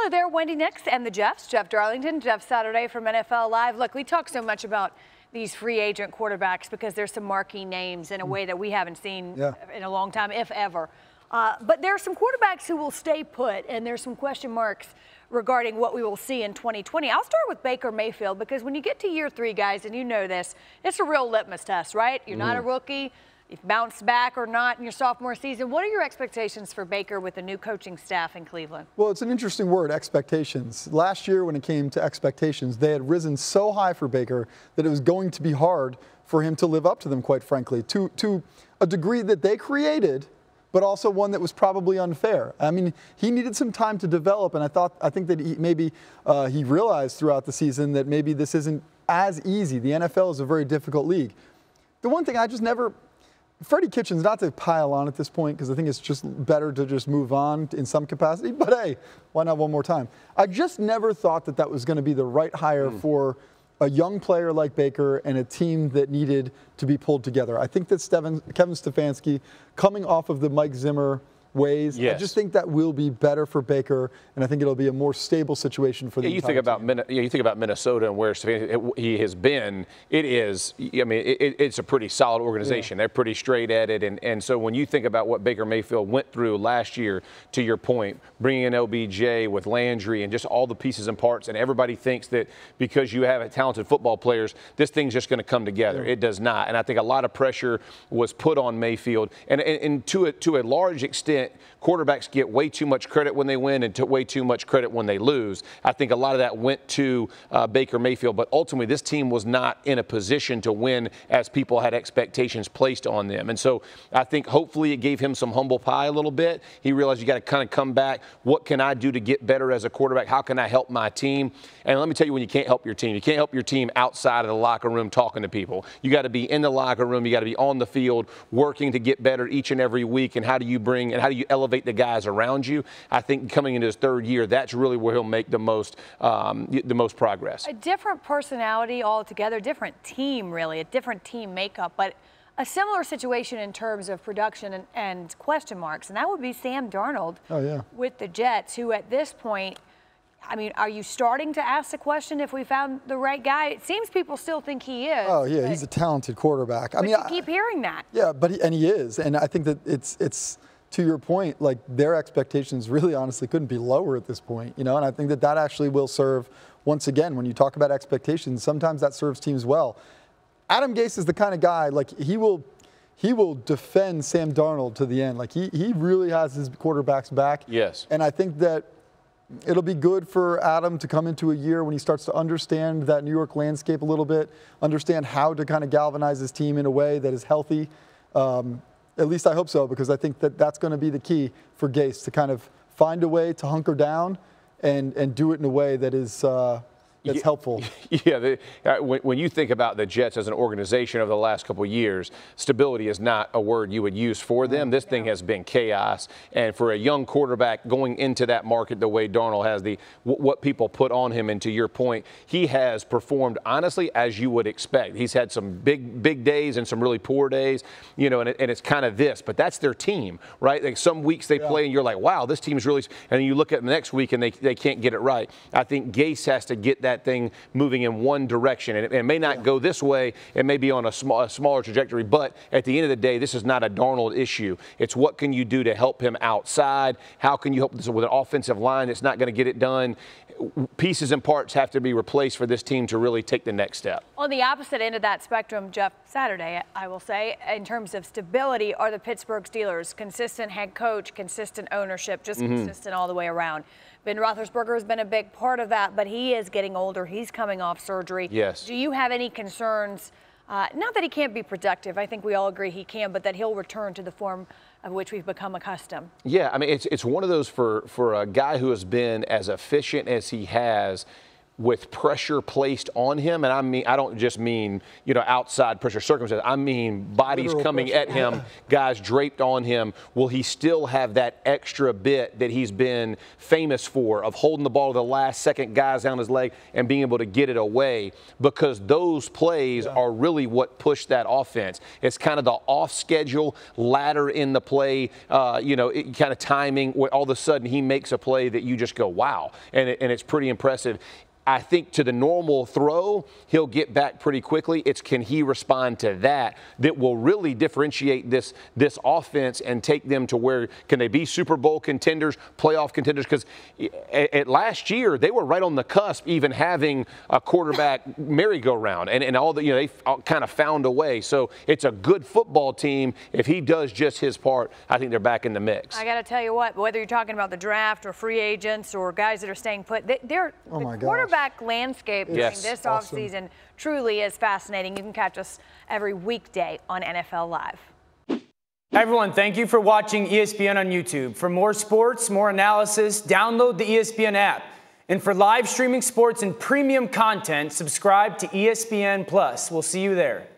Also there, Wendy Nix and the Jeffs, Jeff Darlington, Jeff Saturday from NFL Live. Look, we talk so much about these free agent quarterbacks because there's some marquee names in a way that we haven't seen in a long time, if ever. But there are some quarterbacks who will stay put, and there's some question marks regarding what we will see in 2020. I'll start with Baker Mayfield, because when you get to year 3, guys, and you know this, it's a real litmus test, right? You're not a rookie. You've bounced back or not in your sophomore season. What are your expectations for Baker with the new coaching staff in Cleveland? Well, it's an interesting word, expectations. Last year when it came to expectations, they had risen so high for Baker that it was going to be hard for him to live up to them, quite frankly, to a degree that they created, but also one that was probably unfair. I mean, he needed some time to develop, and I think that he realized throughout the season that maybe this isn't as easy. The NFL is a very difficult league. The one thing I just never... Freddie Kitchens, not to pile on at this point, because I think it's just better to just move on in some capacity, but hey, why not one more time? I just never thought that that was going to be the right hire for a young player like Baker and a team that needed to be pulled together. I think that Kevin Stefanski, coming off of the Mike Zimmer ways, I just think that will be better for Baker, and I think it'll be a more stable situation for the you think about you think about Minnesota and where he has been. It is, I mean, it's a pretty solid organization. They're pretty straight at it, and so when you think about what Baker Mayfield went through last year, to your point, bringing in OBJ with Landry and just all the pieces and parts, and everybody thinks that because you have talented football players, this thing's just going to come together. It does not, and I think a lot of pressure was put on Mayfield, and to a large extent, quarterbacks get way too much credit when they win and way too much credit when they lose. I think a lot of that went to Baker Mayfield, but ultimately this team was not in a position to win as people had expectations placed on them. And so I think hopefully it gave him some humble pie a little bit. He realized you got to kind of come back. What can I do to get better as a quarterback? How can I help my team? And let me tell you, when you can't help your team, you can't help your team outside of the locker room talking to people. You got to be in the locker room. You got to be on the field working to get better each and every week. And how do you elevate the guys around you? I think coming into his 3rd year, that's really where he'll make the most progress. A different personality altogether, different team really, a different team makeup, but a similar situation in terms of production and question marks, and that would be Sam Darnold with the Jets, who at this point, I mean, are you starting to ask the question if we found the right guy? It seems people still think he is. Oh, yeah, he's a talented quarterback. I mean, you keep hearing that. Yeah, but he is, and I think that it's to your point, like their expectations really honestly couldn't be lower at this point, you know, and I think that actually will serve, once again, when you talk about expectations, sometimes that serves teams well. Adam Gase is the kind of guy, like he will defend Sam Darnold to the end. Like he really has his quarterback's back. Yes. And I think that it'll be good for Adam to come into a year when he starts to understand that New York landscape a little bit, understand how to kind of galvanize his team in a way that is healthy. At least I hope so, because I think that that's going to be the key for Gase, to kind of find a way to hunker down and do it in a way that is that's helpful. Yeah, when you think about the Jets as an organization over the last couple of years, stability is not a word you would use for them. This thing has been chaos. And for a young quarterback going into that market the way Darnold has, what people put on him, and to your point, he has performed honestly as you would expect. He's had some big days and some really poor days, you know, and it's kind of this, but that's their team, right? Like some weeks they play and you're like, wow, this team's really, and then you look at the next week and they can't get it right. I think Gase has to get that thing moving in one direction, and it may not go this way. It may be on a smaller trajectory, but at the end of the day, this is not a Darnold issue. It's what can you do to help him outside? How can you help this with an offensive line that's not going to get it done? Pieces and parts have to be replaced for this team to really take the next step. On the opposite end of that spectrum, Jeff Saturday, I will say, in terms of stability, are the Pittsburgh Steelers. Consistent head coach, consistent ownership, just consistent all the way around. Ben Roethlisberger has been a big part of that, but he is getting older. He's coming off surgery. Yes. Do you have any concerns? Not that he can't be productive. I think we all agree he can, but that he'll return to the form of which we've become accustomed. Yeah, I mean, it's one of those for a guy who has been as efficient as he has. with pressure placed on him, and I don't just mean, you know, outside pressure circumstances. I mean bodies Literal coming pressure. at him, guys draped on him. Will he still have that extra bit that he's been famous for, of holding the ball to the last second, guys down his leg, and being able to get it away? Because those plays are really what push that offense. It's kind of the off-schedule ladder in the play, you know, kind of timing, where all of a sudden he makes a play that you just go, wow, and it's pretty impressive. I think to the normal throw, he'll get back pretty quickly. It's can he respond to that will really differentiate this offense and take them to where can they be Super Bowl contenders, playoff contenders? Because at last year, they were right on the cusp, even having a quarterback merry-go-round, and all the, you know, they kind of found a way. So it's a good football team. If he does just his part, I think they're back in the mix. I got to tell you what, whether you're talking about the draft or free agents or guys that are staying put, they're oh my the quarterback gosh. landscape during this offseason truly is fascinating. You can catch us every weekday on NFL Live. Everyone, thank you for watching ESPN on YouTube. For more sports, more analysis, download the ESPN app. And for live streaming sports and premium content, subscribe to ESPN Plus. We'll see you there.